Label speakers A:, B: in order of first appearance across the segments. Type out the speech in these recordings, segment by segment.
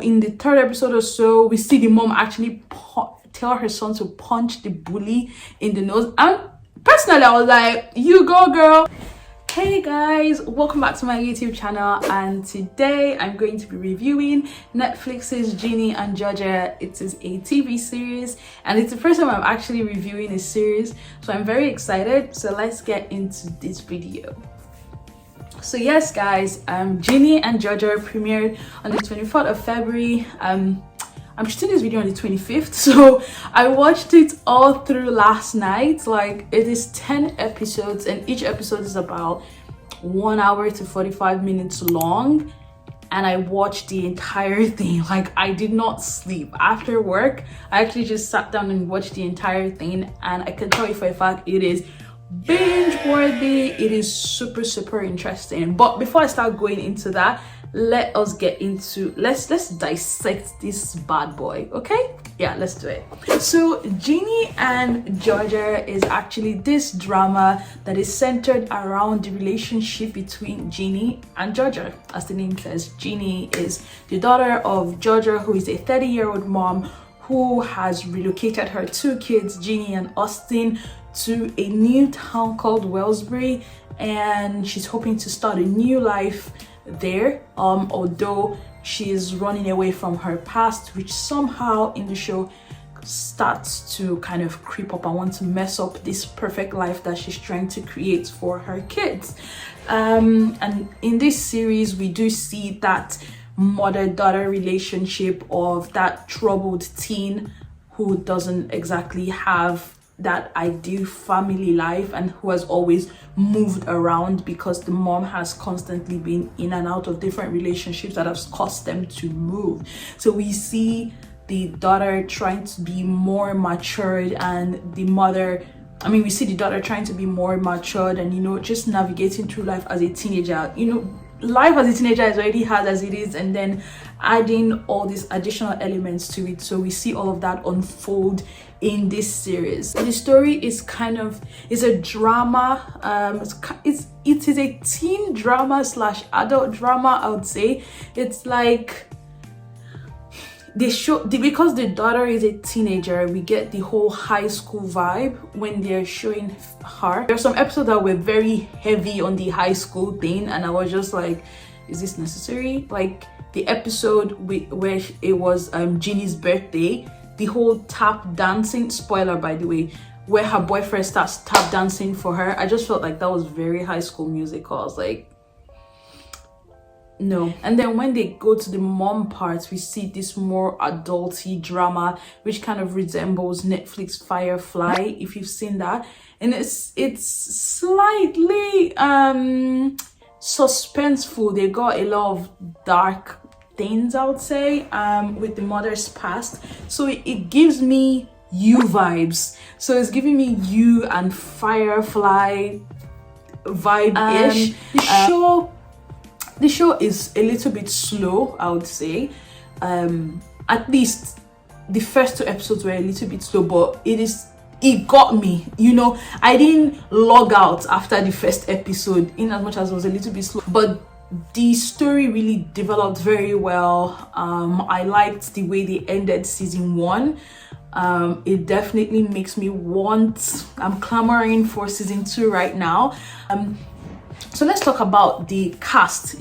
A: In the third episode or so, we see the mom actually tell her son to punch the bully in the nose, and personally I was like, you go girl. Hey guys, welcome back to my YouTube channel, and today I'm going to be reviewing Netflix's Ginny and Georgia. It is a TV series and it's the first time I'm actually reviewing a series, so I'm very excited. So let's get into this video. So yes guys, Ginny and Georgia premiered on the 24th of February. I'm shooting this video on the 25th, so I watched it all through last night. Like, it is 10 episodes and each episode is about 1 hour to 45 minutes long, and I watched the entire thing. Like, I did not sleep after work. I actually just sat down and watched the entire thing, and I can tell you for a fact it is binge worthy. It is super interesting. But before I start going into that, let us get into let's dissect this bad boy. Okay, yeah, let's do it. So Ginny and Georgia is actually this drama that is centered around the relationship between Ginny and Georgia. As the name says, Ginny is the daughter of Georgia, who is a 30-year-old mom who has relocated her two kids, Ginny and Austin, to a new town called Wellsbury, and she's hoping to start a new life there, although she is running away from her past, which somehow in the show starts to kind of creep up and want to mess up this perfect life that she's trying to create for her kids. And in this series we do see that mother-daughter relationship of that troubled teen who doesn't exactly have that ideal family life and who has always moved around because the mom has constantly been in and out of different relationships that have caused them to move. So we see the daughter trying to be more matured, and the mother, we see the daughter trying to be more matured and, you know, just navigating through life as a teenager. You know, life as a teenager is already hard as it is, and then adding all these additional elements to it. So we see all of that unfold in this series. The story is is a drama. It is a teen drama slash adult drama, I would say. It's like because the daughter is a teenager, we get the whole high school vibe when they're showing her. There's some episodes that were very heavy on the high school thing, and I was just like, is this necessary? Like the episode where it was Ginny's birthday, the whole tap dancing, spoiler by the way, where her boyfriend starts tap dancing for her. I just felt like that was very High School Musical. I was like, no. And then when they go to the mom parts, we see this more adulty drama which kind of resembles Netflix Firefly, if you've seen that. And it's slightly suspenseful. They got a lot of dark things, I would say, with the mother's past. So it gives me You vibes. So it's giving me You and Firefly vibe-ish. The show is a little bit slow, I would say. At least the first two episodes were a little bit slow, but it got me. You know, I didn't log out after the first episode, in as much as it was a little bit slow, but the story really developed very well. I liked the way they ended season 1. It definitely makes me I'm clamoring for season 2 right now. So let's talk about the cast.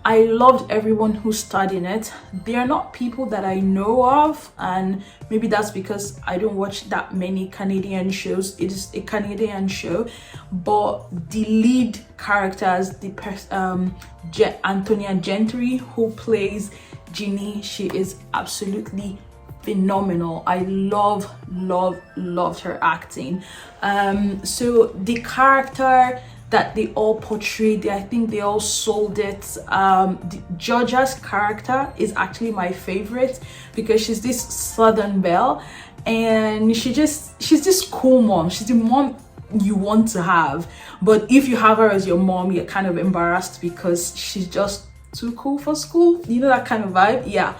A: I loved everyone who starred in it. They are not people that I know of, and maybe that's because I don't watch that many Canadian shows. It is a Canadian show, but the lead characters, Antonia Gentry, who plays Ginny, she is absolutely phenomenal. I loved her acting. So the character that they all portrayed, I think they all sold it. Georgia's character is actually my favorite because she's this Southern belle, and she's this cool mom. She's the mom you want to have, but if you have her as your mom, you're kind of embarrassed because she's just too cool for school. You know, that kind of vibe. Yeah,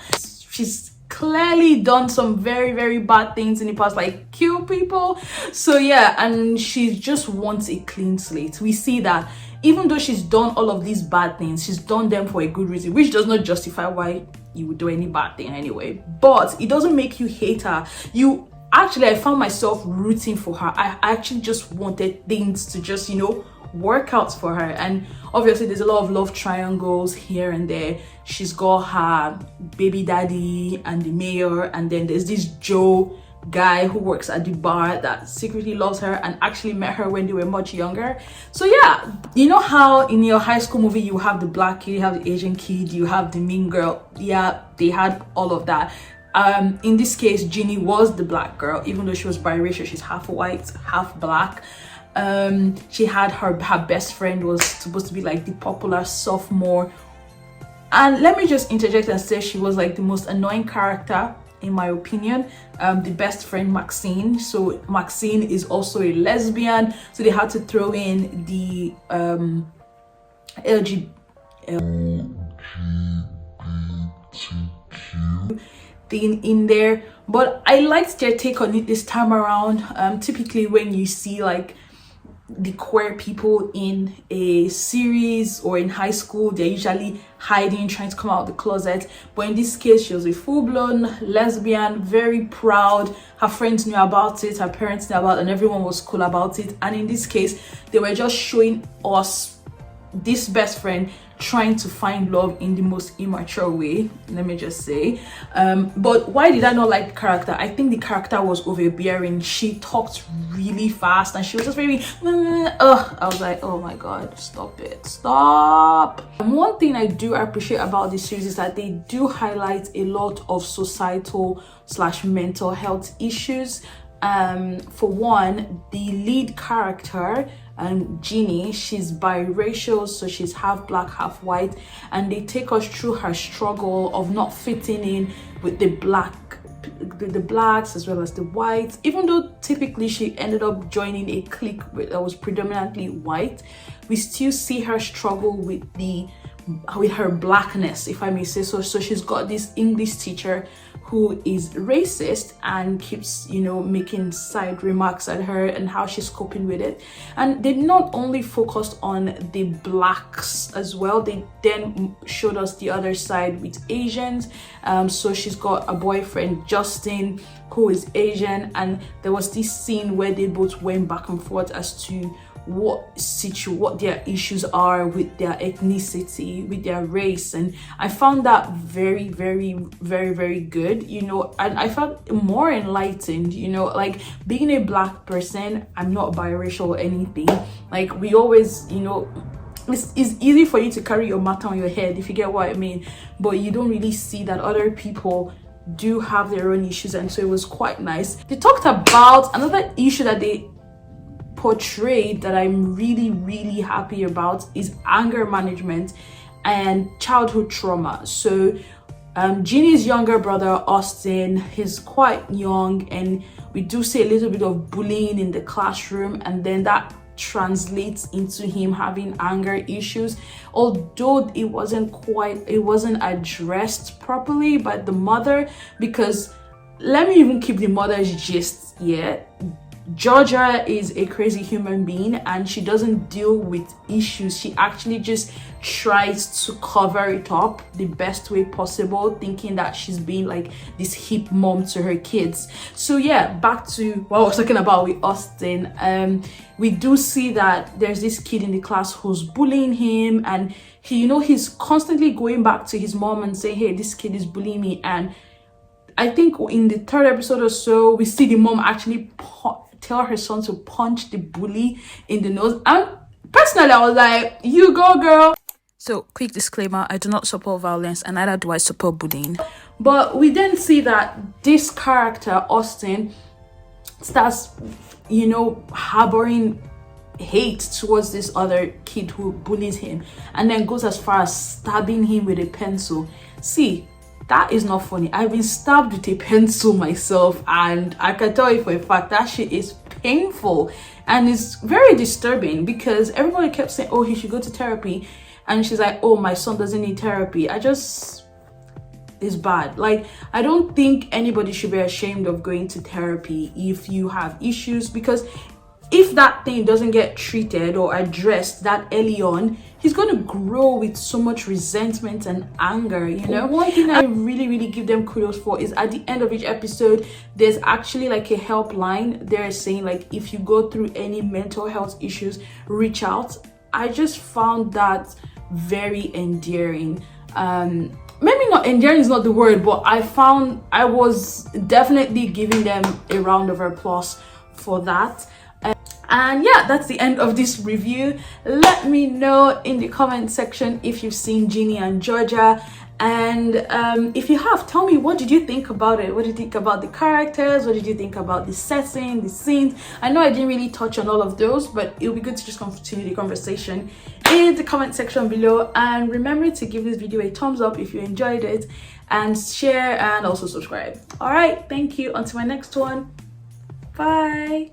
A: she's clearly done some very bad things in the past, like kill people. So yeah, and she just wants a clean slate. We see that even though she's done all of these bad things, she's done them for a good reason, which does not justify why you would do any bad thing anyway, but it doesn't make you hate her. I found myself rooting for her. I actually just wanted things to just, you know, work out for her. And obviously there's a lot of love triangles here and there. She's got her baby daddy and the mayor, and then there's this Joe guy who works at the bar that secretly loves her and actually met her when they were much younger. So yeah, you know how in your high school movie you have the black kid, you have the Asian kid, you have the mean girl. Yeah, they had all of that. In this case, Ginny was the black girl, even though she was biracial. She's half white, half black. She had her best friend was supposed to be like the popular sophomore, and let me just interject and say she was like the most annoying character in my opinion. The best friend, Maxine. So Maxine is also a lesbian, so they had to throw in the LGBTQ thing in there, but I liked their take on it this time around. Typically when you see like the queer people in a series or in high school, they're usually hiding, trying to come out of the closet, but in this case she was a full-blown lesbian, very proud. Her friends knew about it, her parents knew about it, and everyone was cool about it. And in this case they were just showing us this best friend trying to find love in the most immature way, let me just say. But why did I not like the character? I think the character was overbearing. She talked really fast and she was just very I was like, oh my god, stop it, stop. One thing I do appreciate about this series is that they do highlight a lot of societal / mental health issues. For one, the lead character, Ginny, she's biracial, so she's half black, half white, and they take us through her struggle of not fitting in with the blacks as well as the whites. Even though typically she ended up joining a clique that was predominantly white, we still see her struggle with her blackness, if I may say so. So she's got this English teacher who is racist and keeps, you know, making side remarks at her and how she's coping with it. And they not only focused on the blacks as well, they then showed us the other side with Asians. So she's got a boyfriend, Justin, who is Asian, and there was this scene where they both went back and forth as to what their issues are with their ethnicity, with their race. And I found that very, very, very, very good, you know, and I felt more enlightened, you know, like being a black person. I'm not biracial or anything, like we always, you know, it's easy for you to carry your matter on your head, if you get what I mean, but you don't really see that other people do have their own issues. And so it was quite nice. They talked about another issue that they portrayed that I'm really, really happy about is anger management and childhood trauma. So Ginny's younger brother, Austin, he's quite young, and we do see a little bit of bullying in the classroom, and then that translates into him having anger issues, although it wasn't addressed properly by the mother. Because let me even keep the mother's gist. Georgia is a crazy human being and she doesn't deal with issues. She actually just tries to cover it up the best way possible, thinking that she's being like this hip mom to her kids. So yeah, back to what I was talking about with Austin. We do see that there's this kid in the class who's bullying him, and he, you know, he's constantly going back to his mom and saying, hey, this kid is bullying me. And I think in the third episode or so, we see the mom actually tell her son to punch the bully in the nose. And personally, I was like, you go, girl. So, quick disclaimer, I do not support violence and neither do I support bullying. But we then see that this character, Austin, starts, you know, harboring hate towards this other kid who bullies him, and then goes as far as stabbing him with a pencil. See, that is not funny. I've been stabbed with a pencil myself, and I can tell you for a fact that shit is painful and it's very disturbing, because everybody kept saying, oh, he should go to therapy, and she's like, oh, my son doesn't need therapy. It's bad. Like, I don't think anybody should be ashamed of going to therapy if you have issues, because if that thing doesn't get treated or addressed that early on, he's going to grow with so much resentment and anger, you know. One thing I really give them kudos for is at the end of each episode, there's actually like a helpline. They're saying like, if you go through any mental health issues, reach out. I just found that very endearing. Maybe not endearing is not the word, but I was definitely giving them a round of applause for that. And yeah, that's the end of this review. Let me know in the comment section if you've seen Ginny and Georgia, and if you have, tell me, what did you think about it? What did you think about the characters? What did you think about the setting, the scenes? I know I didn't really touch on all of those, but it'll be good to just continue the conversation in the comment section below. And remember to give this video a thumbs up if you enjoyed it, and share and also subscribe. All right, thank you. Until my next one, bye.